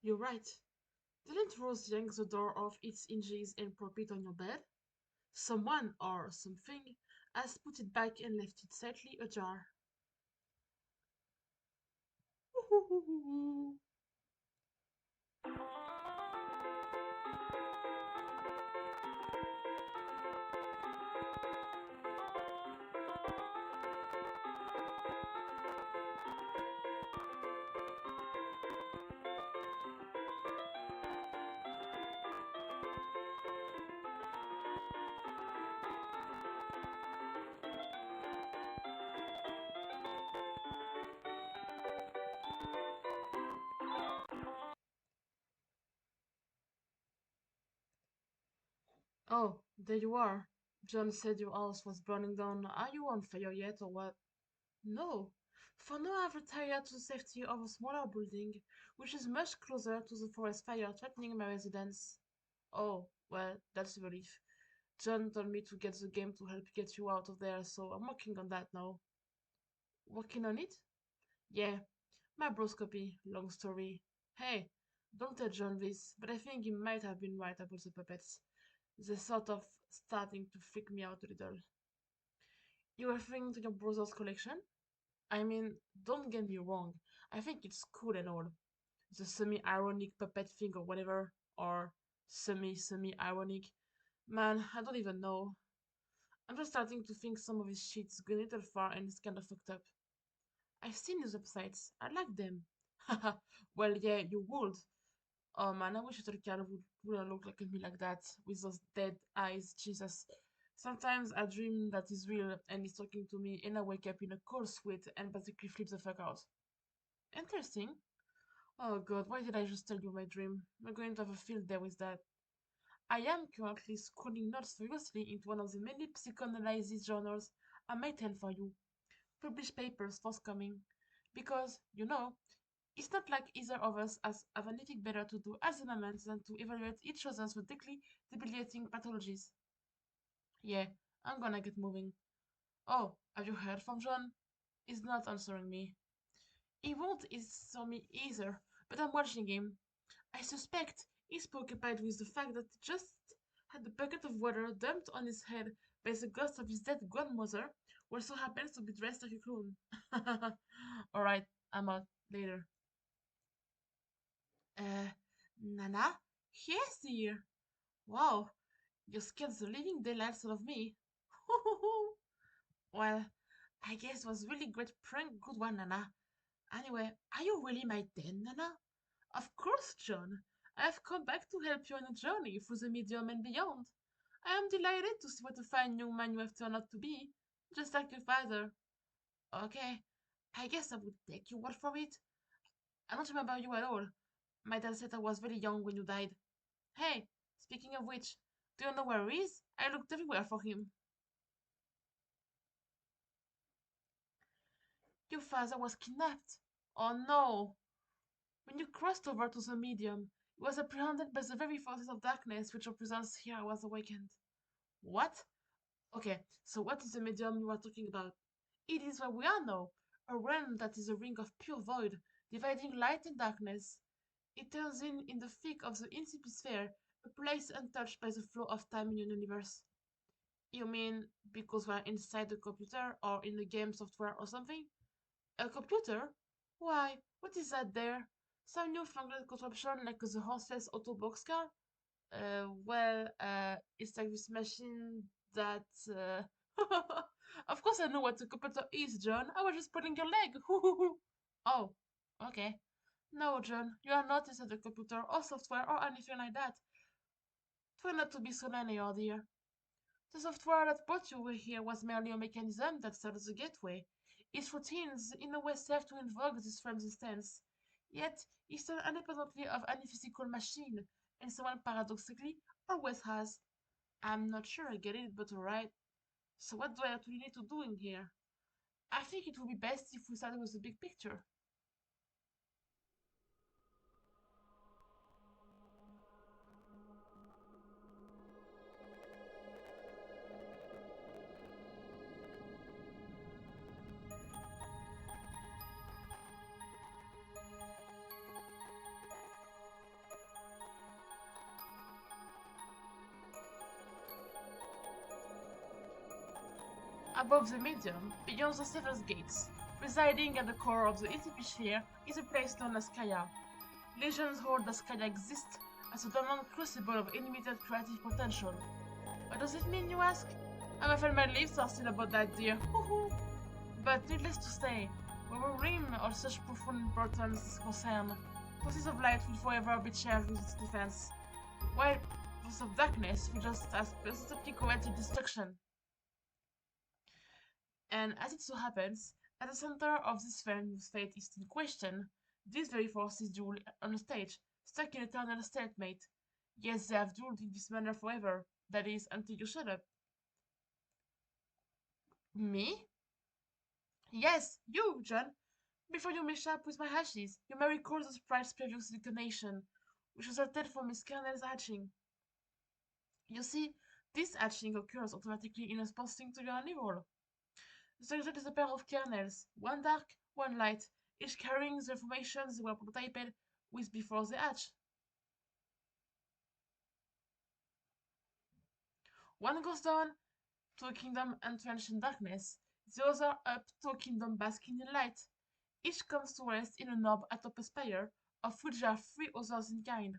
You're right. Didn't Rose yank the door off its hinges and prop it on your bed? Someone or something has put it back and left it slightly ajar. Oh, there you are. John said your house was burning down. Are you on fire yet, or what? No. For now, I've retired to the safety of a smaller building, which is much closer to the forest fire threatening my residence. Oh, well, that's a relief. John told me to get the game to help get you out of there, so I'm working on that now. Working on it? Yeah, my bro's copy. Long story. Hey, don't tell John this, but I think he might have been right about the puppets. They're sort of starting to freak me out a little. You're referring to your brother's collection? I mean, don't get me wrong. I think it's cool and all. The semi-ironic puppet thing or whatever, or semi-ironic. Man, I don't even know. I'm just starting to think some of his shit's going a little far and it's kind of fucked up. I've seen his websites. I like them. Haha, well, yeah, you would. Oh man, I wish a cat wouldn't look like me like that, with those dead eyes, Jesus. Sometimes I dream that he's real and he's talking to me, and I wake up in a cold sweat and basically flip the fuck out. Interesting. Oh god, why did I just tell you my dream? I'm going to have a field day with that. I am currently scrolling notes furiously into one of the many psychoanalysis journals I might tell for you. Published papers forthcoming. Because, it's not like either of us have anything better to do at the moment than to evaluate each other's ridiculously debilitating pathologies. Yeah, I'm gonna get moving. Oh, have you heard from John? He's not answering me. He won't answer me either, but I'm watching him. I suspect he's preoccupied with the fact that he just had a bucket of water dumped on his head by the ghost of his dead grandmother, who also happens to be dressed like a clown. Alright, I'm out. Later. Uh, Nana? Yes, dear. Wow, you scared the living daylights out of me. Well, I guess it was really great prank, good one, Nana. Anyway, are you really my dad, Nana? Of course, John. I have come back to help you on a journey through the medium and beyond. I am delighted to see what a fine young man you have turned out to be, just like your father. Okay, I guess I would take your word for it. I don't remember you at all. My dad said I was very young when you died. Hey, speaking of which, do you know where he is? I looked everywhere for him. Your father was kidnapped. Oh no! When you crossed over to the medium, he was apprehended by the very forces of darkness which represents here I was awakened. What? Okay, so what is the medium you are talking about? It is where we are now, a realm that is a ring of pure void, dividing light and darkness. It turns in the thick of the incipient sphere, a place untouched by the flow of time in your universe. You mean because we're inside the computer or in the game software or something? A computer? Why, what is that there? Some newfangled contraption like the horseless auto boxcar? It's like this machine that. Of course, I know what a computer is, John. I was just pulling your leg. Oh, okay. No, John, you are not inside a computer or software or anything like that. Try not to be so linear, dear. The software that brought you here was merely a mechanism that serves as a gateway. Its routines, in a way, serve to invoke this from existence. Yet, it's still independently of any physical machine, and so one paradoxically always has. I'm not sure I get it, but alright. So what do I actually need to do in here? I think it would be best if we started with the big picture. Above the medium, beyond the seven gates, residing at the core of the ETP sphere, is a place known as Kaya. Legends hold that Kaya exists as a dormant crucible of unlimited creative potential. What does it mean, you ask? I'm afraid my lips are still about that, dear. Hoo-hoo! But needless to say, where a rim of such profound importance is concerned, forces of light will forever be charged with its defense, while forces of darkness will just as persistently commit its destruction. And as it so happens, at the center of this film whose fate is in question, these very forces duel on a stage, stuck in eternal stalemate. Yes, they have dueled in this manner forever. That is, until you shut up. Me? Yes, you, John. Before you mesh up with my hashes, you may recall the sprite's previous incarnation, which resulted from Miss Kernel's hatching. You see, this hatching occurs automatically in response to your evil. The result is a pair of kernels, one dark, one light, each carrying the information they were prototyped with before they hatch. One goes down to a kingdom entrenched in darkness, the other up to a kingdom basking in light. Each comes to rest in an orb atop a spire, of which there are three others in kind.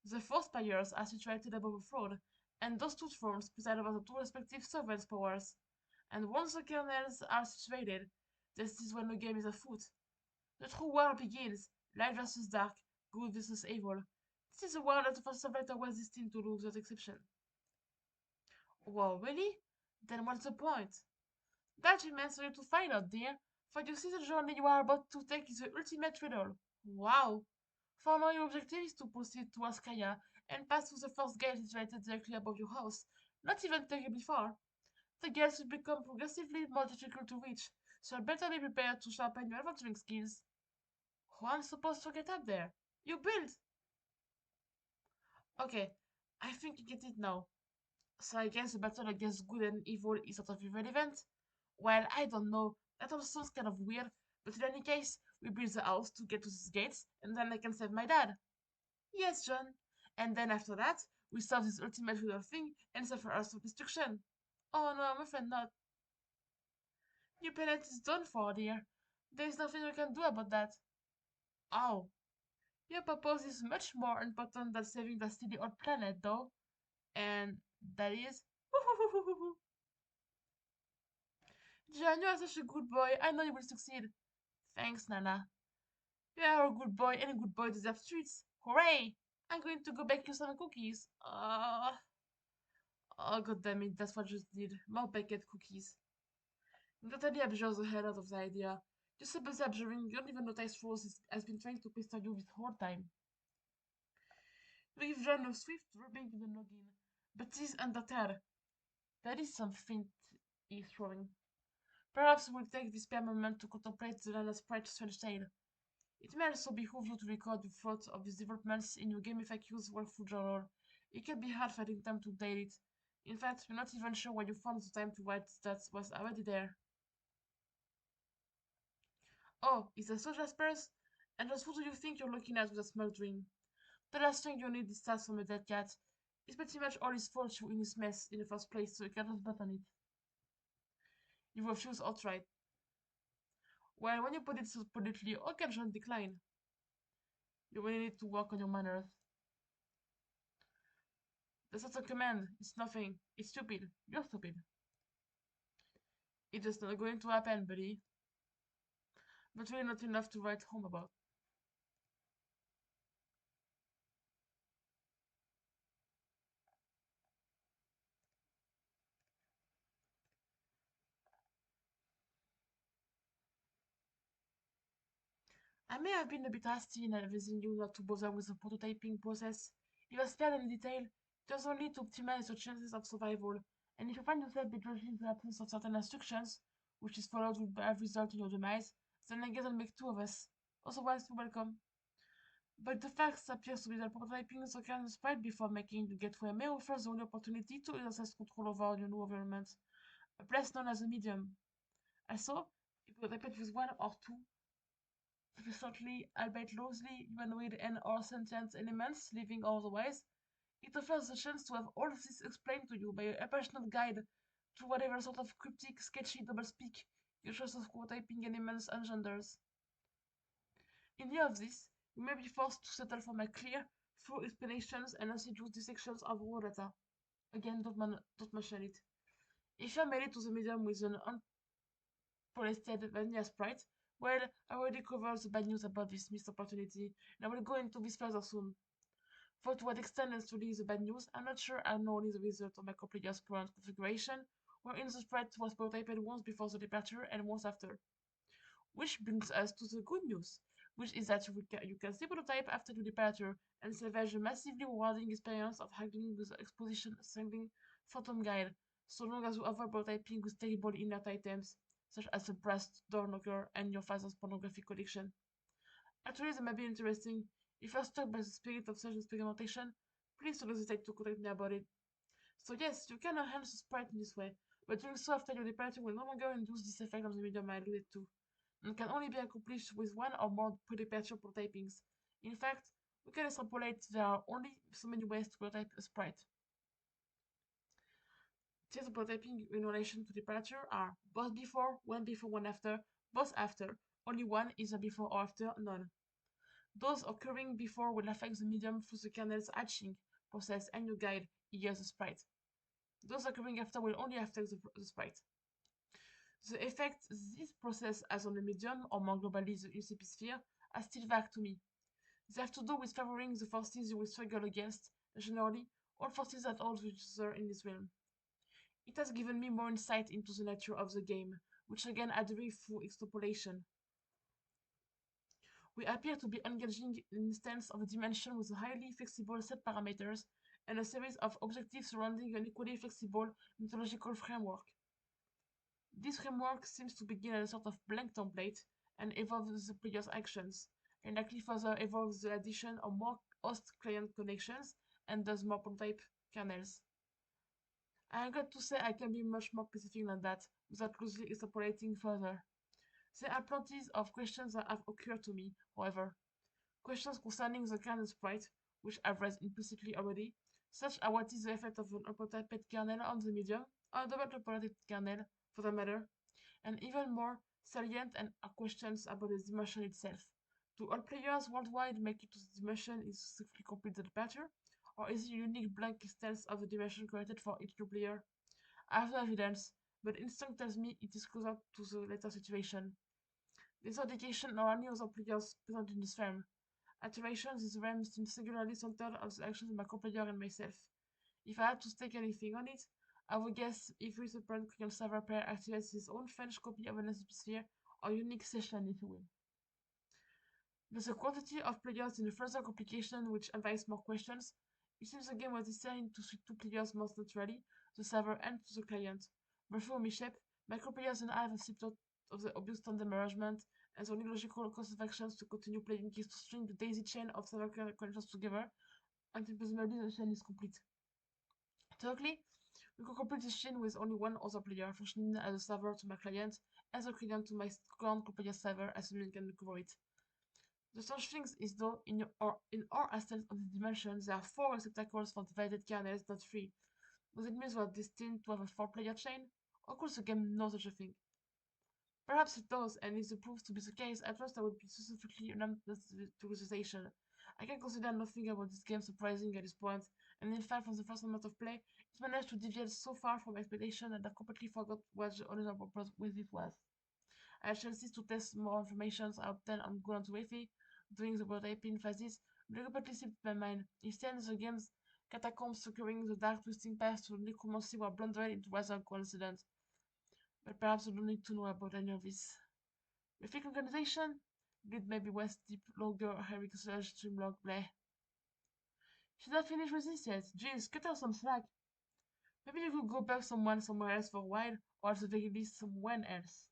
The four spires are situated above a throne, and those two thrones preside over the two respective sovereigns' powers. And once the kernels are situated, this is when the game is afoot. The true war begins, light versus dark, good versus evil. This is a war that the first survivor was destined to lose without exception. Well, really? Then what's the point? That remains for you to find out, dear, for you see the journey you are about to take is the ultimate riddle. Wow! For now, your objective is to proceed towards Kaya and pass through the first gate situated directly above your house, not even terribly far. The gates will become progressively more difficult to reach, so you'd better be prepared to sharpen your adventuring skills. How am I supposed to get up there? You build! Okay, I think you get it now. So I guess the battle against good and evil is sort of irrelevant? Well, I don't know. That all sounds kind of weird, but in any case, we build the house to get to these gates, and then I can save my dad. Yes, John. And then after that, we solve this ultimate riddle thing and suffer our destruction. Oh no, I'm afraid not. Your planet is done for, dear. There is nothing we can do about that. Oh, your purpose is much more important than saving the silly old planet, though. And that is. John, you are such a good boy. I know you will succeed. Thanks, Nana. You are a good boy, and a good boy deserves treats. Hooray! I'm going to go bake you some cookies. Oh, god damn it, that's what I just did. More baked cookies. I'm totally abjure the hell out of the idea. You're so busy abjuring, you don't even notice Rose has been trying to pester you this whole time. You give John a swift rubbing to the noggin, but he's undeterred. That is something he's throwing. Perhaps we'll take this spare moment to contemplate the Lala Sprite's strange tale. It may also behoove you to record the thoughts of these developments in your Game FAQ's workflow journal. It can be hard finding time to date it. In fact, we're not even sure where you found the time to write that was already there. Oh, is that so, Jaspers? And just what do you think you're looking at with a smoldering? The last thing you need is stats from a dead cat. It's pretty much all his fault you're in his mess in the first place, so you can just bet on it. You refuse outright. Well, when you put it so politely, how can John decline? You really need to work on your manners. That's not a command. It's nothing. It's stupid. You're stupid. It's just not going to happen, buddy. But really not enough to write home about. I may have been a bit hasty in advising you not to bother with the prototyping process. If I spared any detail, it was only to optimize your chances of survival, and if you find yourself begrudging the absence of certain instructions, which is followed with bad result in your demise, then I guess I'll make two of us. Otherwise, you're welcome. But the fact appears to be that prototyping is a kind of sprite before making the gateway may offer the only opportunity to exercise control over your new environment, a place known as a medium. Also, if you repeat with one or two sufficiently, albeit loosely, humanoid and or sentient elements, living or otherwise, it offers the chance to have all of this explained to you by a personal guide to whatever sort of cryptic, sketchy doublespeak your choice of typing elements engenders. In view of this, you may be forced to settle for my clear, full explanations and assiduous dissections of raw data. Again, don't mention it. If you're married to the medium with an unpolished vanilla sprite, well, I already covered the bad news about this missed opportunity, and I will go into this further soon. For to what extent and truly is the bad news, I'm not sure I know only the result of my completer's current configuration, wherein the sprite was prototyped once before the departure and once after. Which brings us to the good news, which is that you can still prototype after your departure and salvage a massively rewarding experience of haggling with the exposition sending phantom guide, so long as you avoid prototyping with terrible inert items, such as a brass door knocker and your father's pornography collection. Actually, that might be interesting. If you're struck by the spirit of such experimentation, please don't hesitate to contact me about it. So yes, you can enhance the sprite in this way, but doing so after your departure will no longer induce this effect of the medium I alluded to, and can only be accomplished with one or more pre-departure prototypings. In fact, we can extrapolate there are only so many ways to prototype a sprite. Tiers of prototyping in relation to departure are both before, one after, both after, only one either before or after, none. Those occurring before will affect the medium through the kernel's hatching process and your guide, here's the sprite. Those occurring after will only affect the sprite. The effect this process has on the medium, or more globally the UCP sphere, are still vague to me. They have to do with favoring the forces you will struggle against, and generally, all forces that hold each other in this realm. It has given me more insight into the nature of the game, which again I derive through extrapolation. We appear to be engaging in an instance of a dimension with a highly flexible set parameters and a series of objectives surrounding an equally flexible mythological framework. This framework seems to begin as a sort of blank template and evolve the player's actions, and likely further evolve the addition of more host-client connections and thus more prototype kernels. I am glad to say I can be much more specific than that, without loosely extrapolating further. There are plenty of questions that have occurred to me, however. Questions concerning the kernel sprite, which I've raised implicitly already, such as what is the effect of an unprototyped kernel on the medium, or a double prototyped kernel, for that matter, and even more salient and are questions about the dimension itself. Do all players worldwide make it to the dimension is successfully complete the departure, or is it a unique blank instance of the dimension created for each new player? I have no evidence, but instinct tells me it is closer to the latter situation. This indication are any other players present in this realm. Iterations this realm seems singularly centered on the actions of my co-player and myself. If I had to stake anything on it, I would guess if with the parent client server player activates his own French copy of an sphere or unique session, if you will. There's a quantity of players in the further complication which invites more questions. It seems the game was designed to suit two players most naturally, the server and the client. But for Mishap, micro players and I have accepted of the obvious tandem arrangement, and the only logical course of actions to continue playing is to string the daisy chain of server connections together until presumably the chain is complete. Thirdly, we can complete this chain with only one other player, functioning as a server to my client, and the client to my current co-player server, assuming I can recover it. The strange thing is though, in our aspect of the dimension, there are 4 receptacles for divided kernels, not 3. Does it mean we are destined to have a 4-player chain? Or could the game know such a thing? Perhaps it does, and if it proves to be the case, at first I would be sufficiently numb to the sensation. I can consider nothing about this game surprising at this point, and in fact from the first moment of play, it managed to deviate so far from expectation that I completely forgot what the original purpose with it was. I had chances to test more information I obtained on Go to Wi-Fi during the prototyping phases, but I completely slipped my mind. Instead, the game's catacombs securing the dark twisting path to necromancy were blundered into rather coincidence. But perhaps I don't need to know about any of this. With organization, Grid maybe West Deep Logger Eric Surge Streamlog Bleh. She's not finished with this yet. Jeez, cut her some slack. Maybe you could go back somewhere else for a while, or at the very least somewhere else.